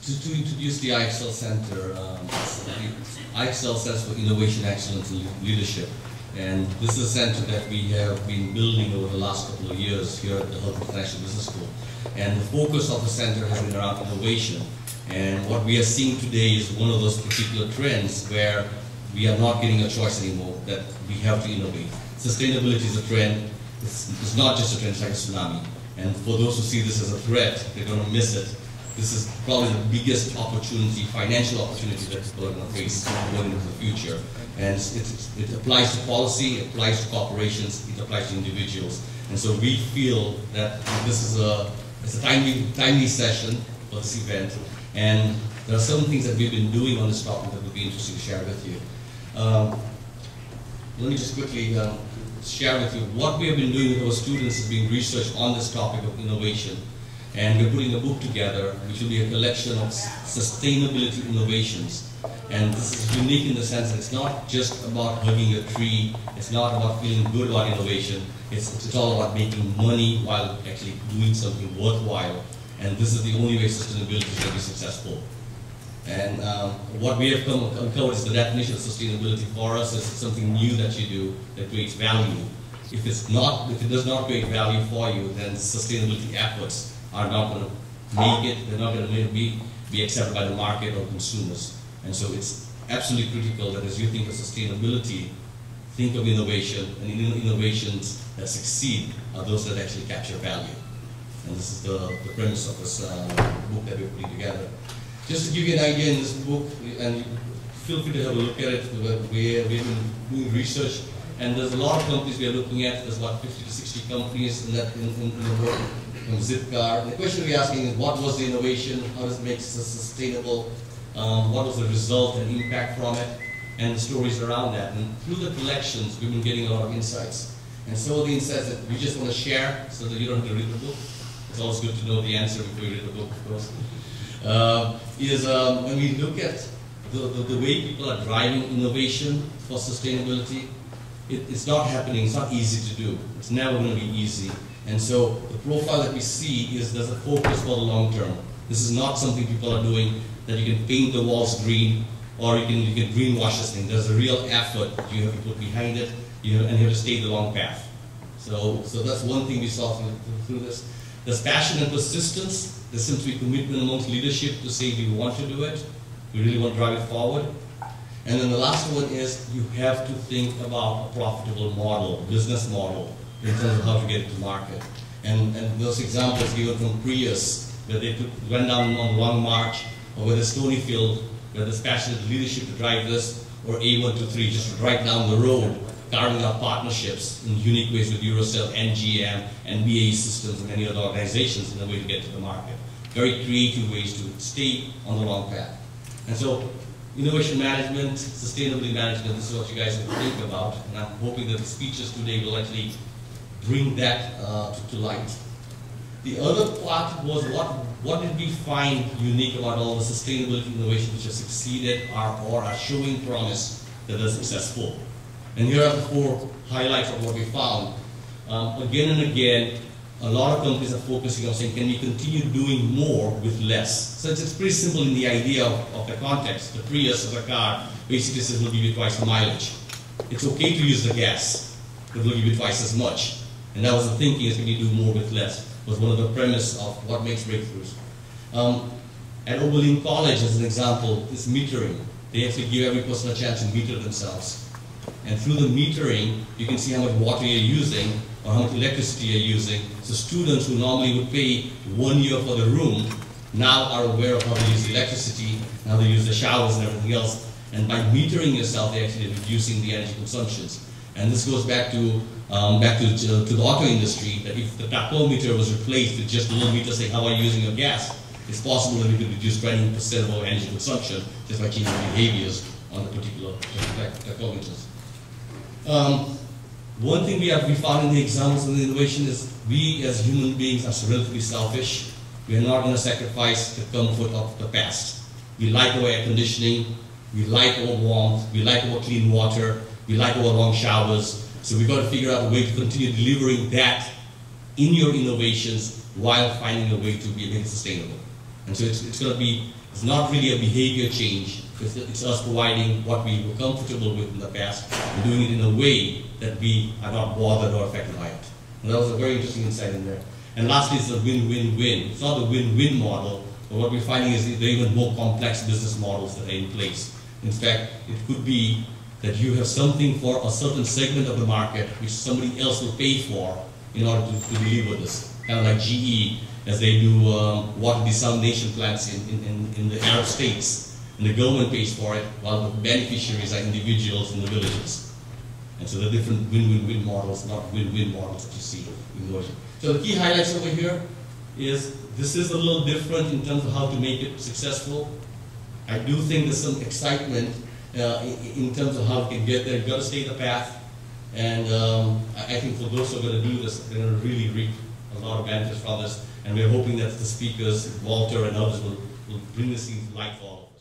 to introduce the IXL Center, the IXL stands for Innovation, Excellence, and Leadership. And this is a center that we have been building over the last couple of years here at the Hult International Business School. And the focus of the center has been around innovation. And what we are seeing today is one of those particular trends where we are not getting a choice anymore, that we have to innovate. Sustainability is a trend. It's not just a trend, it's like a tsunami. And for those who see this as a threat, they're going to miss it. This is probably the biggest opportunity, financial opportunity that people are going to face going into the future. And it applies to policy, it applies to corporations, it applies to individuals. And so we feel that this is it's a timely session for this event. And there are some things that we've been doing on this topic that would be interesting to share with you. Let me just quickly share with you what we have been doing with our students is being research on this topic of innovation. And we're putting a book together which will be a collection of sustainability innovations. And this is unique in the sense that it's not just about hugging a tree, it's not about feeling good about innovation, it's all about making money while actually doing something worthwhile. And this is the only way sustainability is going to be successful. And what we have uncovered is the definition of sustainability for us is something new that you do that creates value. If it does not create value for you, then sustainability efforts are not going to make it, they're not going to be accepted by the market or consumers. And so it's absolutely critical that as you think of sustainability, think of innovation, and innovations that succeed are those that actually capture value. And this is the premise of this book that we're putting together. Just to give you an idea in this book, and feel free to have a look at it, we've been doing research, and there's a lot of companies we are looking at. There's about 50 to 60 companies in the world, from Zipcar. The question we're asking is, what was the innovation? How does it make it sustainable? What was the result and impact from it? And the stories around that. And through the collections, we've been getting a lot of insights. And some of the insights that we just want to share so that you don't have to read the book. It's always good to know the answer before you read the book, of course. When we look at the way people are driving innovation for sustainability, it's not happening, it's not easy to do. It's never going to be easy. And so the profile that we see is there's a focus for the long term. This is not something people are doing that you can paint the walls green or you can greenwash this thing. There's a real effort you have to put behind it, and you have to stay the long path. So that's one thing we saw through this. There's passion and persistence. There seems to be commitment amongst leadership to say we want to do it. We really want to drive it forward. And then the last one is you have to think about a profitable model, business model, in terms of how to get it to market. And those examples given from Prius, where they went down on a long march, or whether Stonyfield, where there's passionate leadership to drive this, or A123, just to drive down the road, carving out partnerships in unique ways with Eurocell, NGM, and BAE Systems, and many other organizations in a way to get to the market. Very creative ways to stay on the long path. And so, innovation management, sustainability management, this is what you guys have to think about, and I'm hoping that the speeches today will actually bring that to light. The other part was what did we find unique about all the sustainability innovations which have succeeded or are showing promise that they're successful. And here are the 4 highlights of what we found. Again and again, a lot of companies are focusing on saying, can we continue doing more with less? So it's pretty simple in the idea of the context. The Prius of a car basically says we'll give you twice the mileage. It's okay to use the gas, but we'll give you twice as much. And that was the thinking, is can you do more with less? Was one of the premise of what makes breakthroughs. At Oberlin College, as an example, is metering. They actually give every person a chance to meter themselves. And through the metering, you can see how much water you're using or how much electricity you're using. So students who normally would pay 1 year for the room now are aware of how to use the electricity, how to use the showers and everything else. And by metering yourself, they're actually reducing the energy consumptions. And this goes back to the auto industry, that if the tachometer was replaced with just a little meter saying how are you using your gas, it's possible that we could reduce 20% of our energy consumption just by changing behaviors on the particular tachometers. One thing we found in the examples of the innovation is we as human beings are relatively selfish. We are not going to sacrifice the comfort of the past. We like our air conditioning, we like our warmth, we like our clean water, we like our long showers. So we've got to figure out a way to continue delivering that in your innovations while finding a way to make it sustainable. And so it's going to be It's not really a behavior change. It's us providing what we were comfortable with in the past and doing it in a way that we are not bothered or affected by it. And that was a very interesting insight in there. And lastly, it's a win-win-win. It's not a win-win model, but what we're finding is there are even more complex business models that are in place. In fact, it could be that you have something for a certain segment of the market which somebody else will pay for in order to deliver this. Kind of like GE, as they do water desalination plants in the Arab states. And the government pays for it, while the beneficiaries are individuals in the villages. And so the different win-win-win models, not win-win models that you see in the ocean. So the key highlights over here is this is a little different in terms of how to make it successful. I do think there's some excitement in terms of how we can get there. You've got to stay the path. And I think for those who are going to do this, they're going to really reap a lot of benefits from this. And we're hoping that the speakers, Walter and others, will bring this to light for all of us.